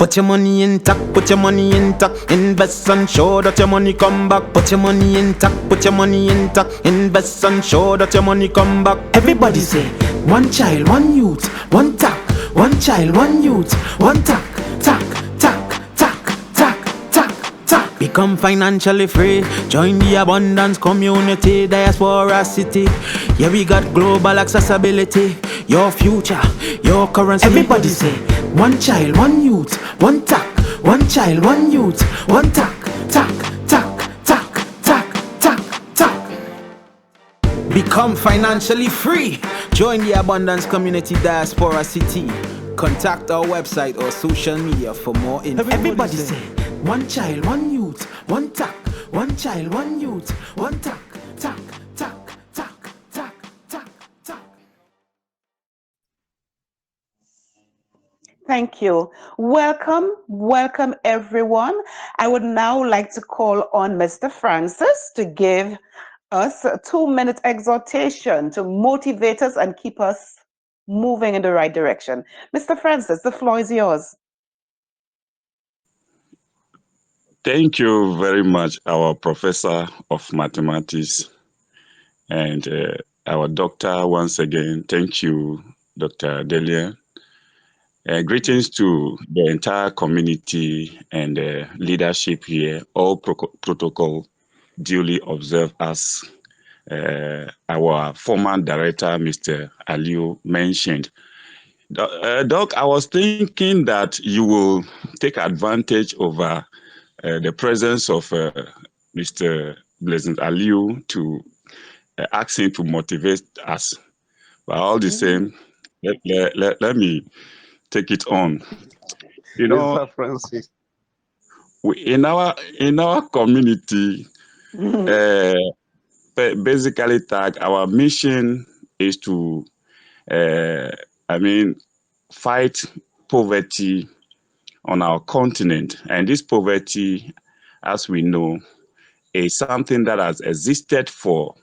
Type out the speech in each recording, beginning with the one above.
Put your money intact, put your money intact. Invest and show that your money come back. Put your money intact, put your money intact. Invest and show that your money come back. Everybody say, one child, one youth, one tack. One child, one youth, one tack, tack, tack, tack, tack, tack, tack. Become financially free. Join the abundance community, diaspora city. Yeah, we got global accessibility. Your future, your currency. Everybody say, one child, one youth, one tack. One child, one youth, one tack, tack, tack, tack, tack, tack, tack. Become financially free. Join the abundance community, diaspora city. Contact our website or social media for more info. Everybody say, one child, one youth, one tack. One child, one youth, one tack, tack, tack, tack, tack, tack, tack. Thank you. Welcome everyone. I would now like to call on Mr. Francis to give us a 2-minute exhortation to motivate us and keep us moving in the right direction. Mr. Francis, the floor is yours. Thank you very much, our professor of mathematics and our doctor once again. Thank you, Dr. Delia. Greetings to the entire community and leadership here. All protocol duly observed as our former director, Mr. Aliu, mentioned. Doc, I was thinking that you will take advantage over the presence of Mr. Blessing Aliu to ask him to motivate us. But all the same, let me take it on. You know, Mr. Francis. in our community, basically, our mission is to, fight poverty on our continent. And this poverty, as we know, is something that has existed for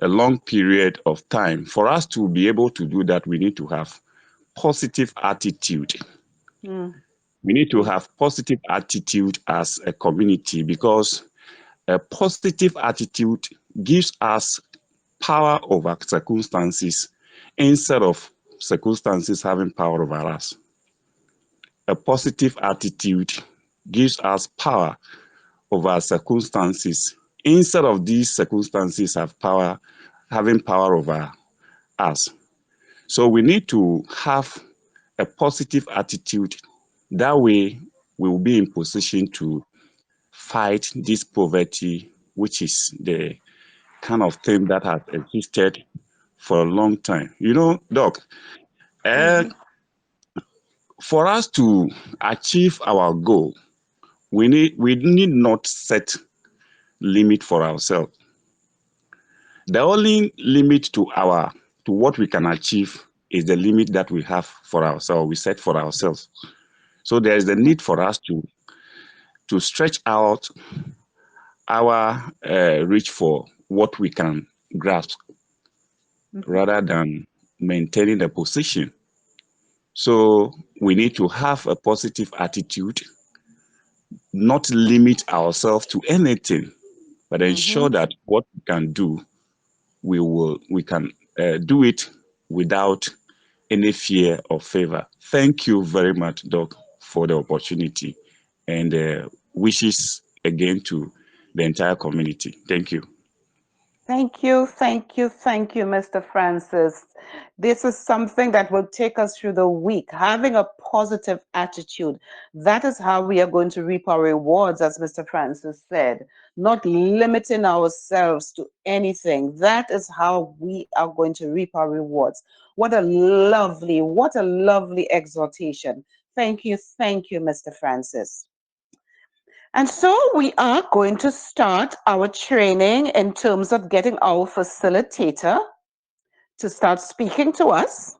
a long period of time. For us to be able to do that, we need to have positive attitude. We need to have positive attitude as a community, because a positive attitude gives us power over circumstances instead of circumstances having power over us. A positive attitude gives us power over circumstances instead of these circumstances having power over us. So we need to have a positive attitude. That way we will be in position to fight this poverty, which is the kind of thing that has existed for a long time. You know, Doc, for us to achieve our goal, we need not set limit for ourselves. The only limit to what we can achieve is the limit that we have for ourselves, we set for ourselves. So there is the need for us to stretch out our reach for what we can grasp, rather than maintaining the position. So we need to have a positive attitude, not limit ourselves to anything, but ensure that what we can do, we can do it without any fear or favor. Thank you very much, Doc, for the opportunity, and wishes again to the entire community. Thank you. Thank you, Mr. Francis. This is something that will take us through the week. Having a positive attitude, that is how we are going to reap our rewards, as Mr. Francis said. Not limiting ourselves to anything. That is how we are going to reap our rewards. What a lovely exhortation. Thank you, Mr. Francis. And so we are going to start our training in terms of getting our facilitator to start speaking to us.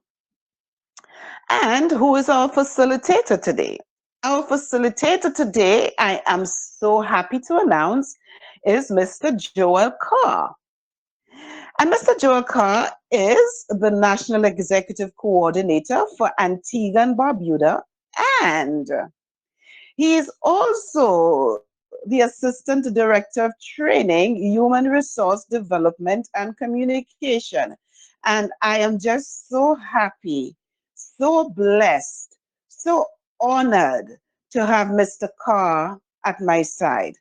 And who is our facilitator today? Our facilitator today, I am so happy to announce, is Mr. Joel Carr. And Mr. Joel Carr is the National Executive Coordinator for Antigua and Barbuda, and He is also the Assistant Director of Training, Human Resource Development, and Communication. And I am just so happy, so blessed, so honored to have Mr. Carr at my side.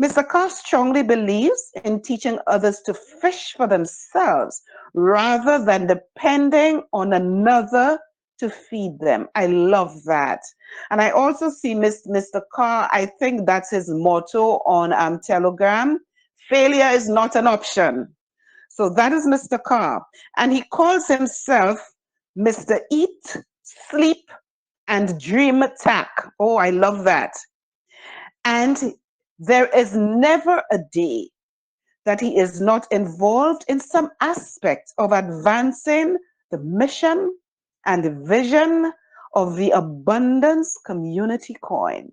Mr. Carr strongly believes in teaching others to fish for themselves rather than depending on another to feed them. I love that. And I also see Mr. Carr, I think that's his motto on Telegram: failure is not an option. So that is Mr. Carr. And he calls himself Mr. Eat, Sleep, and Dream Attack. Oh, I love that. And there is never a day that he is not involved in some aspect of advancing the mission and the vision of the Abundance Community Coin.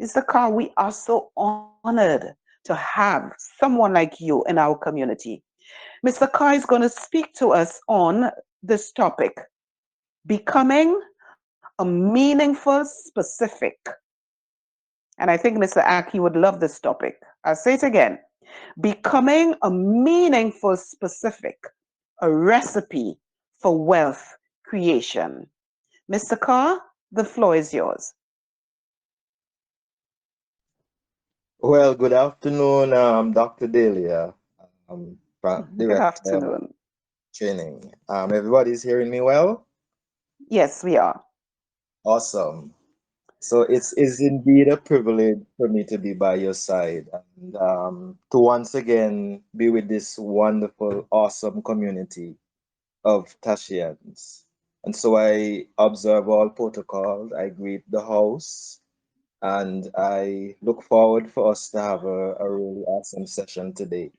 Mr. Carr, we are so honored to have someone like you in our community. Mr. Carr is going to speak to us on this topic: becoming a meaningful specific. And I think Mr. Aki would love this topic. I'll say it again: becoming a meaningful specific, a recipe for wealth creation. Mr. Carr, the floor is yours. Well, good afternoon, Dr. Delia, Good Director of afternoon. Training. Everybody's hearing me well? Yes, we are. Awesome. So it's indeed a privilege for me to be by your side and to once again be with this wonderful, awesome community of Tashians. And so I observe all protocols, I greet the house, and I look forward for us to have a really awesome session today.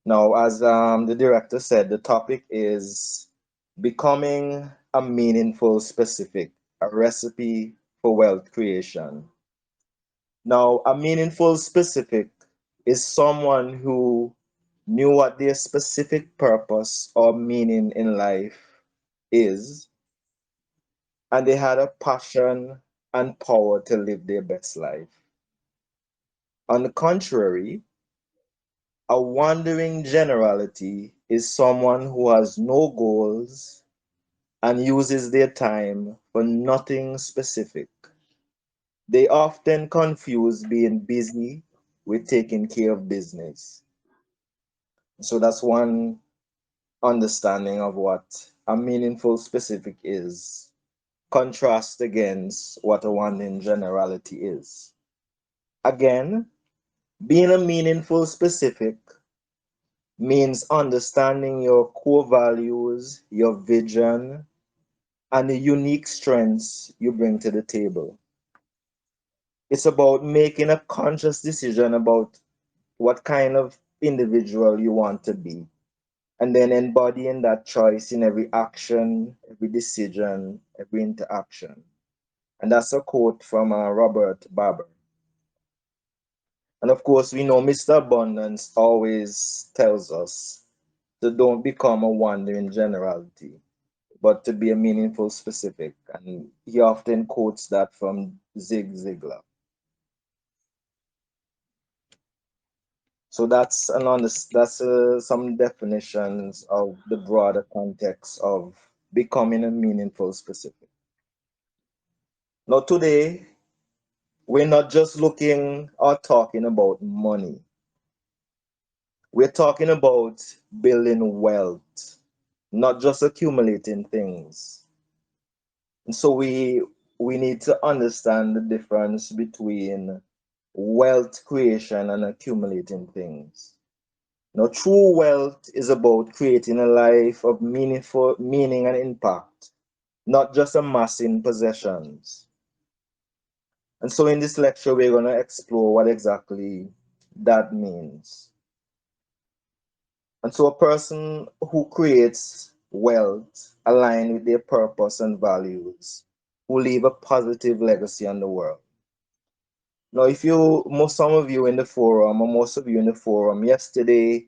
Now, as the director said, the topic is becoming a meaningful specific, a recipe for wealth creation. Now, a meaningful specific is someone who knew what their specific purpose or meaning in life is, and they had a passion and power to live their best life. On the contrary, a wandering generality is someone who has no goals and uses their time for nothing specific. They often confuse being busy with taking care of business. So that's one understanding of what a meaningful specific is, contrast against what a wandering generality is. Again, being a meaningful specific means understanding your core values, your vision, and the unique strengths you bring to the table. It's about making a conscious decision about what kind of individual you want to be, and then embodying that choice in every action, every decision, every interaction. And that's a quote from Robert Barber. And of course, we know Mr. Abundance always tells us to don't become a wandering generality, but to be a meaningful specific. And he often quotes that from Zig Ziglar. So that's some definitions of the broader context of becoming a meaningful specific. Now today, we're not just looking or talking about money. We're talking about building wealth, not just accumulating things. And so we need to understand the difference between wealth creation and accumulating things. Now, true wealth is about creating a life of meaningful meaning and impact, not just amassing possessions. And so in this lecture, we're going to explore what exactly that means. And so a person who creates wealth aligned with their purpose and values will leave a positive legacy on the world. Now, if you, most some of you in the forum, or most of you in the forum, yesterday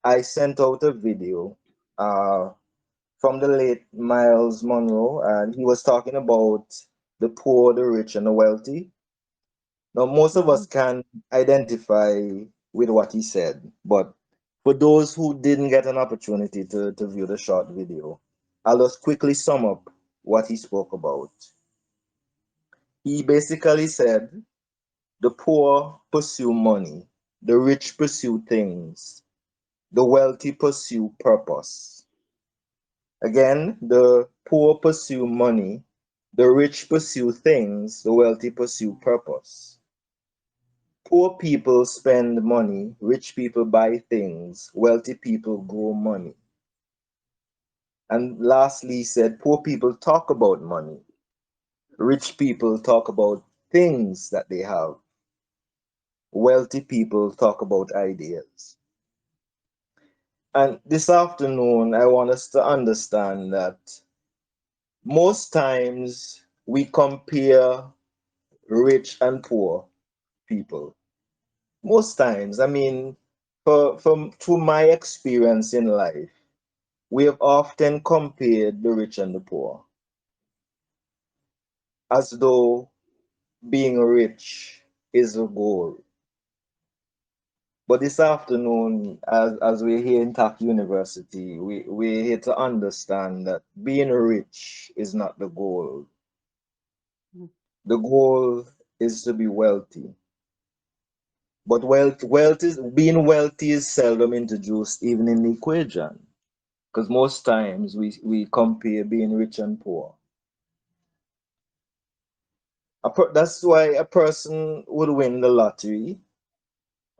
I sent out a video uh, from the late Miles Monroe, and he was talking about the poor, the rich, and the wealthy. Now, most of us Mhm. can identify with what he said, but for those who didn't get an opportunity to view the short video, I'll just quickly sum up what he spoke about. He basically said the poor pursue money, the rich pursue things, the wealthy pursue purpose. Again, the poor pursue money, the rich pursue things, the wealthy pursue purpose. Poor people spend money, rich people buy things, wealthy people grow money. And lastly, he said poor people talk about money, rich people talk about things that they have, wealthy people talk about ideas. And this afternoon, I want us to understand that most times we compare rich and poor people. Most times, I mean, from through my experience in life, we have often compared the rich and the poor as though being rich is a goal. But this afternoon, as we're here in TAC University, we're here to understand that being rich is not the goal. The goal is to be wealthy. But wealth is being wealthy is seldom introduced even in the equation. Because most times we compare being rich and poor. That's why a person would win the lottery.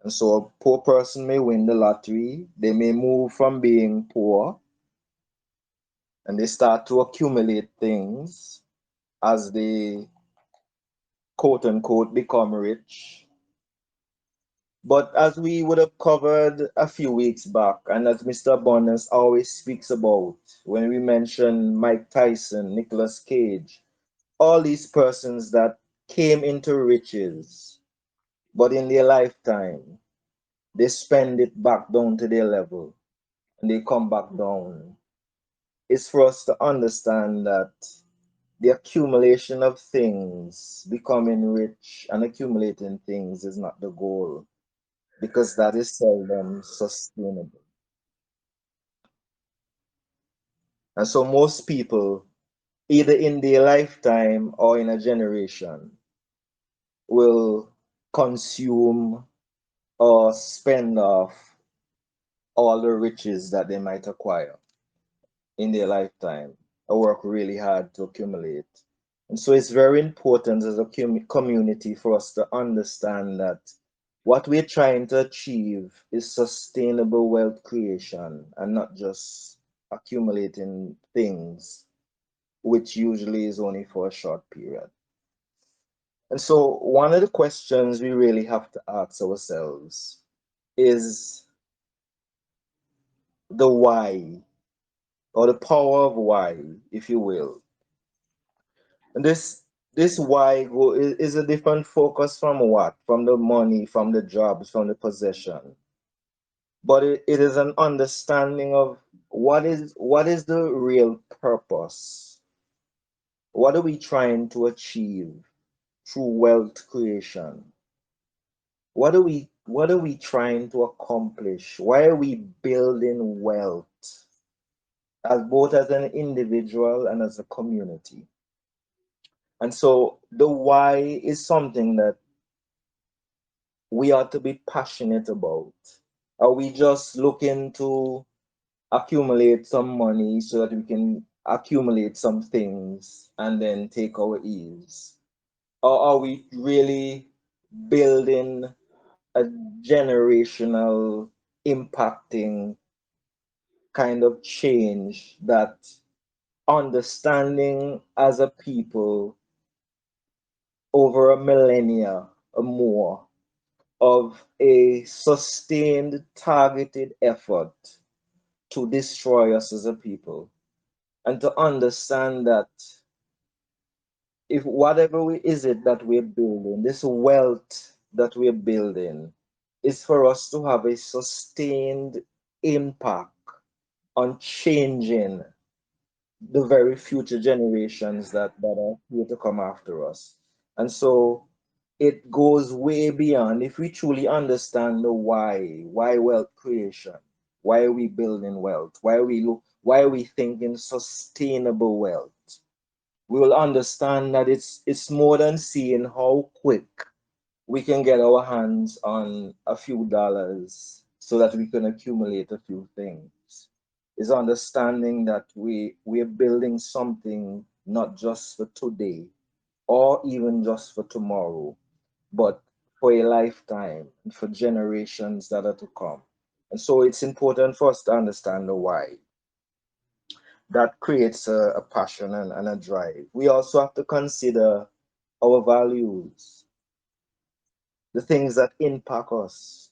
And so a poor person may win the lottery. They may move from being poor and they start to accumulate things as they quote unquote become rich. But as we would have covered a few weeks back, and as Mr. Abundance always speaks about when we mention Mike Tyson, Nicolas Cage, all these persons that came into riches, but in their lifetime, they spend it back down to their level and they come back down. It's for us to understand that the accumulation of things, becoming rich and accumulating things is not the goal because that is seldom sustainable. And so most people, either in their lifetime or in a generation, will consume or spend off all the riches that they might acquire in their lifetime or work really hard to accumulate. And so it's very important as a community for us to understand that what we're trying to achieve is sustainable wealth creation and not just accumulating things, which usually is only for a short period. And so one of the questions we really have to ask ourselves is the why, or the power of why, if you will. And this why is a different focus from what? From the money, from the jobs, from the possession. But it is an understanding of what is the real purpose? What are we trying to achieve through wealth creation? What are we trying to accomplish? Why are we building wealth as both as an individual and as a community? And so the why is something that we ought to be passionate about. Are we just looking to accumulate some money so that we can accumulate some things and then take our ease? Or are we really building a generational impacting kind of change that understanding as a people over a millennia or more of a sustained, targeted effort to destroy us as a people, and to understand that if whatever is it that we're building, this wealth that we're building, is for us to have a sustained impact on changing the very future generations that are here to come after us. And so it goes way beyond. If we truly understand the why wealth creation, why are we building wealth, why are we thinking sustainable wealth, we will understand that it's more than seeing how quick we can get our hands on a few dollars so that we can accumulate a few things. Is understanding that we're building something not just for today or even just for tomorrow, but for a lifetime and for generations that are to come. And so it's important for us to understand the why. That creates a passion and a drive. We also have to consider our values, the things that impact us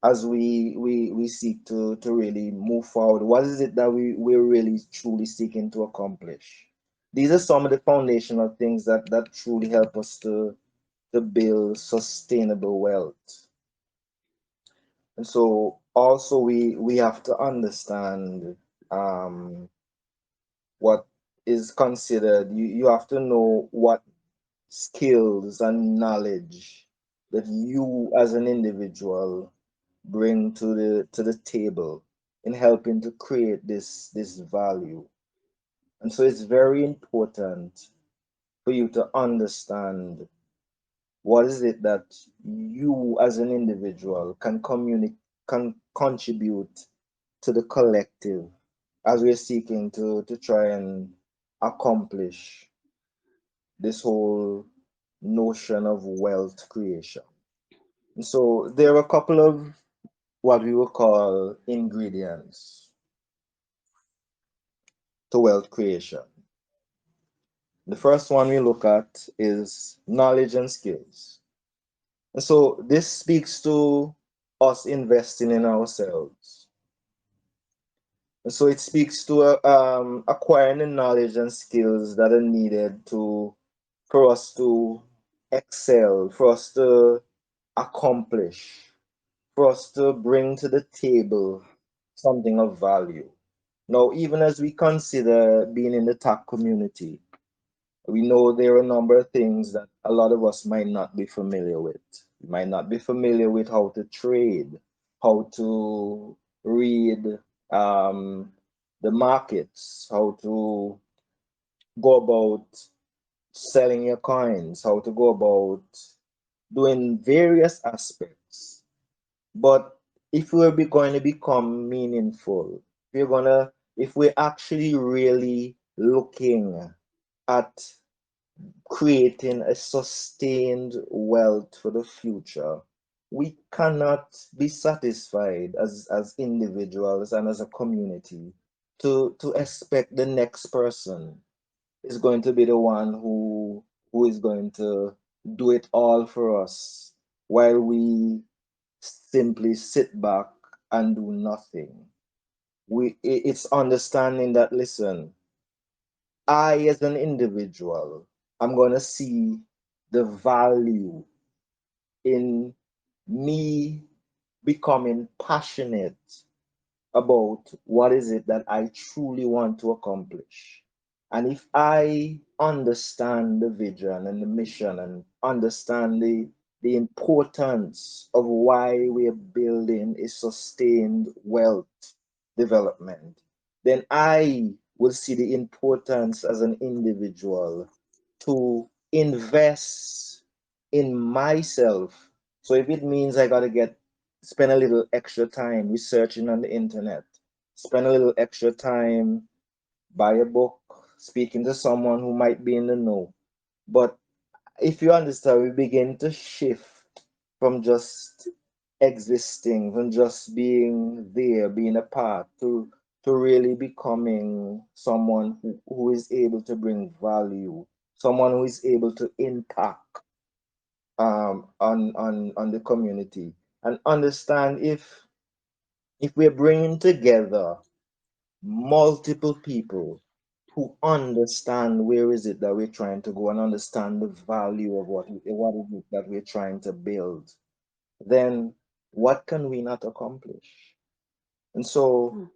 as we seek to really move forward. What is it that we're really truly seeking to accomplish? These are some of the foundational things that truly help us to build sustainable wealth. And so also we have to understand um, what is considered. You have to know what skills and knowledge that you as an individual bring to the table in helping to create this value. And so it's very important for you to understand what is it that you as an individual can can contribute to the collective as we're seeking to try and accomplish this whole notion of wealth creation. And so there are a couple of what we will call ingredients to wealth creation. The first one we look at is knowledge and skills. And so this speaks to us investing in ourselves. And so it speaks to acquiring the knowledge and skills that are needed to for us to excel, for us to accomplish, for us to bring to the table something of value. Now, even as we consider being in the tech community, we know there are a number of things that a lot of us might not be familiar with. We might not be familiar with how to trade, how to read the markets, how to go about selling your coins, how to go about doing various aspects. But if going to become meaningful, if we're actually really looking at creating a sustained wealth for the future, we cannot be satisfied as individuals and as a community to expect the next person is going to be the one who is going to do it all for us while we simply sit back and do nothing. It's understanding that, listen, I as an individual, I'm gonna see the value in me becoming passionate about what is it that I truly want to accomplish. And if I understand the vision and the mission and understand the importance of why we are building a sustained wealth development, then I will see the importance as an individual to invest in myself. So if it means I gotta spend a little extra time researching on the internet, spend a little extra time, buy a book, speaking to someone who might be in the know. But if you understand, we begin to shift from just existing, from just being there, being a part, to really becoming someone who is able to bring value, someone who is able to impact on the community, and understand if we're bringing together multiple people who understand where is it that we're trying to go and understand the value of what is it that we're trying to build, then what can we not accomplish? And so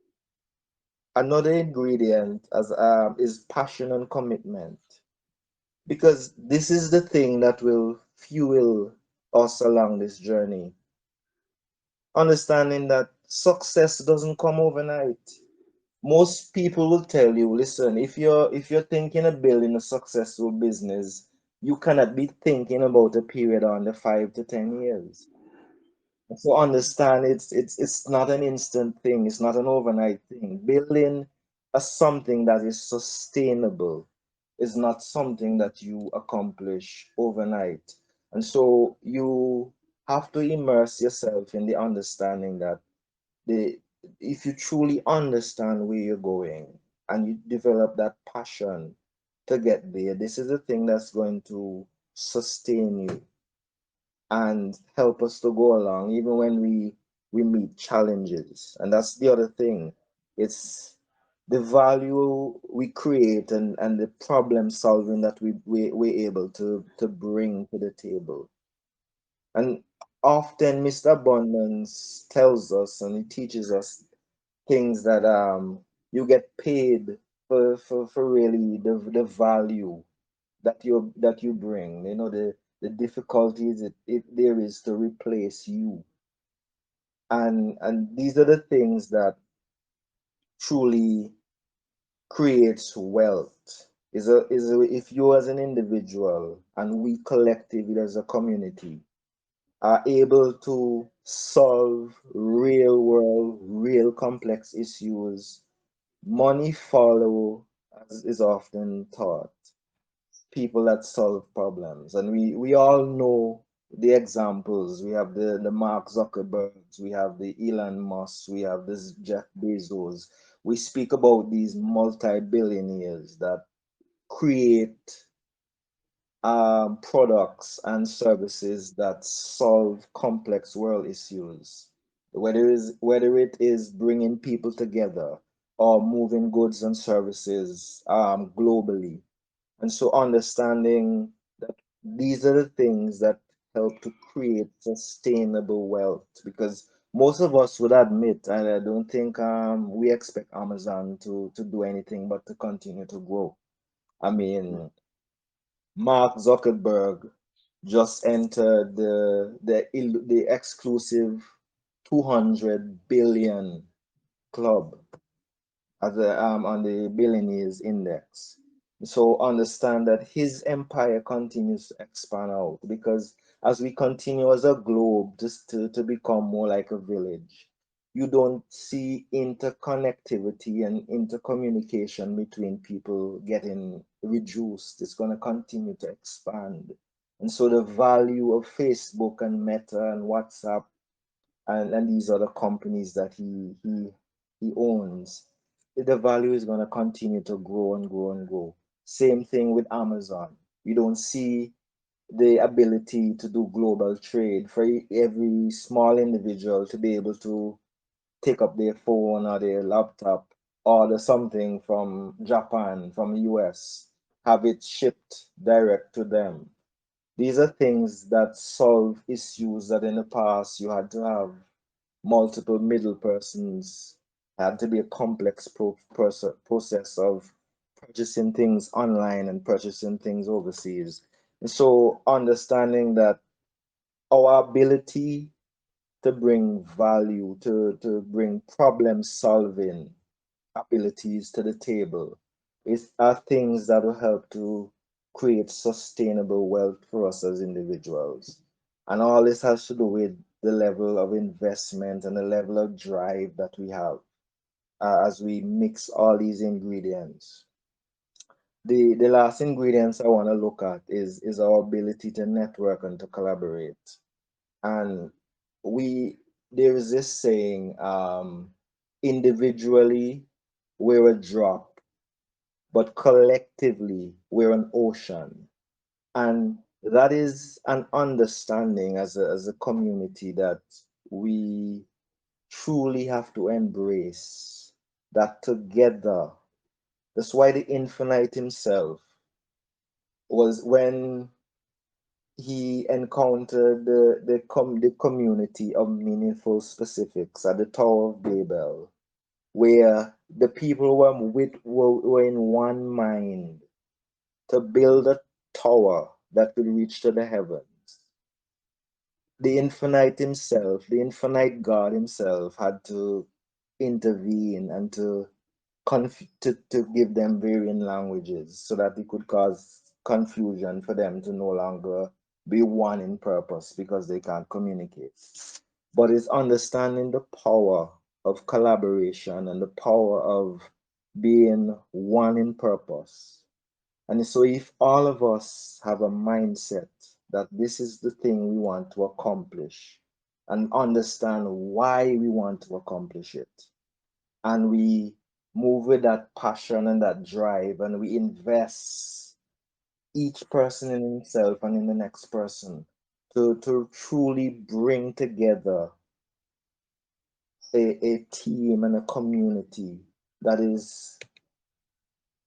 Another ingredient as is passion and commitment, because this is the thing that will fuel us along this journey. Understanding that success doesn't come overnight. Most people will tell you, listen, if you're thinking of building a successful business, you cannot be thinking about a period under 5 to 10 years. So understand it's not an instant thing, it's not an overnight thing. Building a something that is sustainable is not something that you accomplish overnight. And so you have to immerse yourself in the understanding that the if you truly understand where you're going and you develop that passion to get there, this is the thing that's going to sustain you and help us to go along even when we meet challenges. And that's the other thing. It's the value we create and the problem solving that we're able to bring to the table. And often Mr. Abundance tells us and he teaches us things that you get paid for really the value that you bring. You know, the difficulties it there is to replace you. And these are the things that truly creates wealth. If you as an individual and we collectively as a community are able to solve real world, real complex issues, money follow, as is often thought, people that solve problems. And we all know the examples. We have the Mark Zuckerbergs, we have the Elon Musk, we have this Jeff Bezos. We speak about these multi-billionaires that create products and services that solve complex world issues, whether it is bringing people together or moving goods and services globally. And so understanding that these are the things that help to create sustainable wealth, because most of us would admit, and I don't think we expect Amazon to do anything but to continue to grow. I mean, Mark Zuckerberg just entered the exclusive 200 billion club at on the billionaires index. So understand that his empire continues to expand out, because as we continue as a globe just to become more like a village, you don't see interconnectivity and intercommunication between people getting reduced. It's going to continue to expand. And so the value of Facebook and Meta and WhatsApp and these other companies that he owns, the value is going to continue to grow and grow and grow. Same thing with Amazon. You don't see the ability to do global trade for every small individual to be able to take up their phone or their laptop, order something from Japan, from US, have it shipped direct to them. These are things that solve issues that in the past you had to have multiple middle persons, had to be a complex process of purchasing things online and purchasing things overseas. And so understanding that our ability to bring value, to bring problem solving abilities to the table are things that will help to create sustainable wealth for us as individuals. And all this has to do with the level of investment and the level of drive that we have as we mix all these ingredients. The last ingredients I want to look at is our ability to network and to collaborate. And we there is this saying, individually we're a drop, but collectively we're an ocean. And that is an understanding as a community that we truly have to embrace, that together. That's why the Infinite himself was when he encountered the community of meaningful specifics at the Tower of Babel, where The people were in one mind to build a tower that could reach to the heavens. The infinite himself, the infinite God himself, had to intervene and to give them varying languages so that it could cause confusion for them to no longer be one in purpose because they can't communicate. But it's understanding the power of collaboration and the power of being one in purpose. And so, if all of us have a mindset that this is the thing we want to accomplish and understand why we want to accomplish it, and we move with that passion and that drive, and we invest each person in himself and in the next person to truly bring together a team and a community that is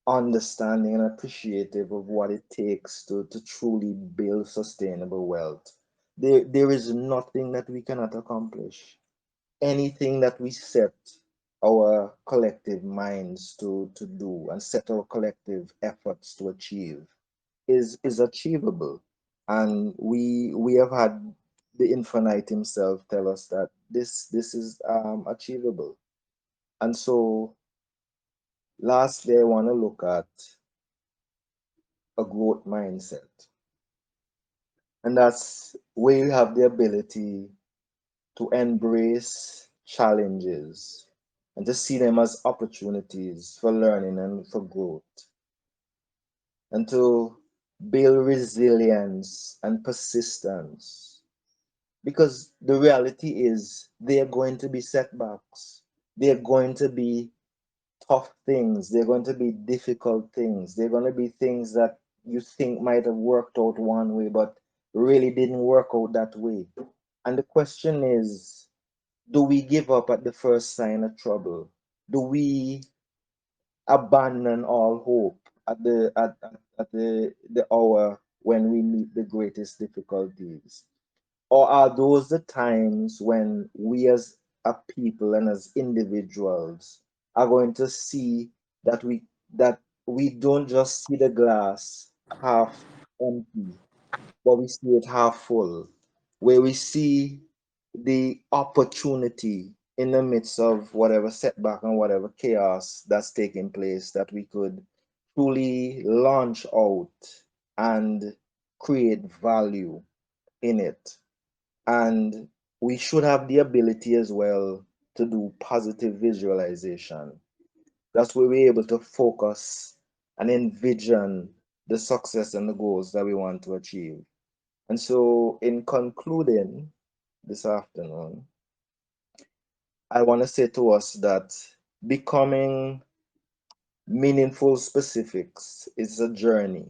understanding and appreciative of what it takes to truly build sustainable wealth. There is nothing that we cannot accomplish. Anything that we set our collective minds to do and set our collective efforts to achieve is achievable. And we have had the infinite himself tell us that this is achievable. And so lastly, I want to look at a growth mindset. And that's where you have the ability to embrace challenges and to see them as opportunities for learning and for growth, and to build resilience and persistence. Because the reality is, there are going to be setbacks, there are going to be tough things, there are going to be difficult things, there are going to be things that you think might have worked out one way, but really didn't work out that way. And the question is, do we give up at the first sign of trouble? Do we abandon all hope at the hour when we meet the greatest difficulties? Or are those the times when we as a people and as individuals are going to see that we don't just see the glass half empty, but we see it half full, where we see the opportunity in the midst of whatever setback and whatever chaos that's taking place, that we could truly launch out and create value in it. And we should have the ability as well to do positive visualization. That's where we're able to focus and envision the success and the goals that we want to achieve. And so, in concluding this afternoon, I want to say to us that becoming meaningful specifics is a journey.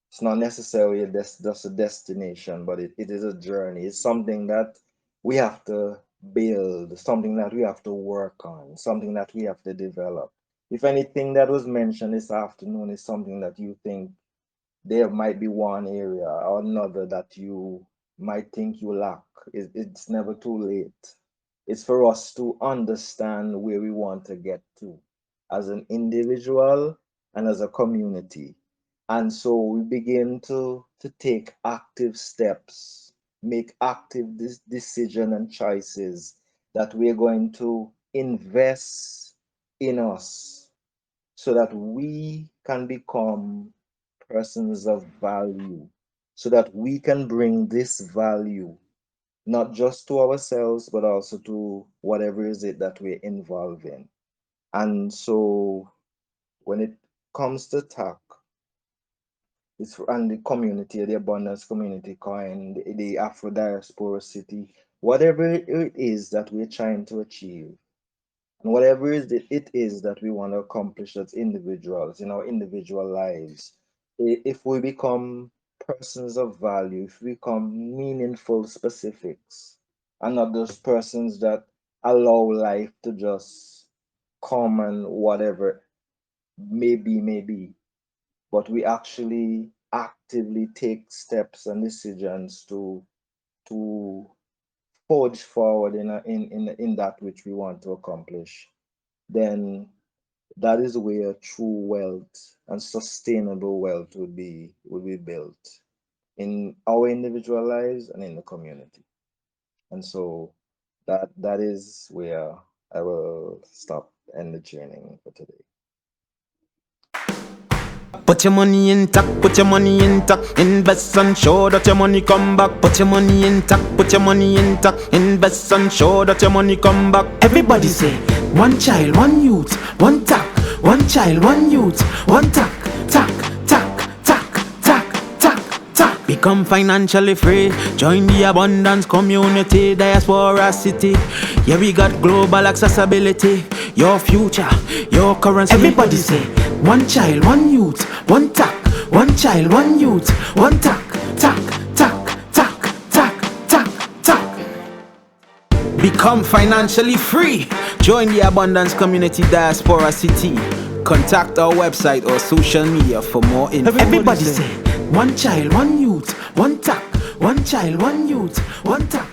It's not necessarily just a destination, but it is a journey. It's something that we have to build, something that we have to work on, something that we have to develop. If anything that was mentioned this afternoon is something that you think there might be one area or another that you might think you lack. It's never too late. It's for us to understand where we want to get to as an individual and as a community. And so we begin to take active steps, make active decision and choices that we're going to invest in us so that we can become persons of value, so that we can bring this value not just to ourselves but also to whatever is it that we're involved in. And so when it comes to talk, it's and the community, the abundance community coin, the Afro diaspora city, whatever it is that we're trying to achieve, and whatever it is that we want to accomplish as individuals in our individual lives, if we become persons of value, if we become meaningful specifics, and not those persons that allow life to just come and whatever may be, but we actually actively take steps and decisions to forge forward in that which we want to accomplish, then that is where true wealth and sustainable wealth would be built in our individual lives and in the community. And so that is where I will stop and the journey for today. Put your money intact, put your money intact, invest and show that your money come back. Put your money intact, put your money intact, invest and show that your money come back. Everybody say, one child, one youth, one tack, one child, one youth, one tack, tack, tack, tack, tack, tack, tack. Become financially free, join the abundance community, diaspora city. Yeah, we got global accessibility, your future, your currency. Everybody say, one child, one youth, one tack, one child, one youth, one tack, tack, tack, tack, tack, tack, tack. Become financially free. Join the Abundance Community Diaspora City. Contact our website or social media for more info. Everybody say, one child, one youth, one tack, one child, one youth, one tack.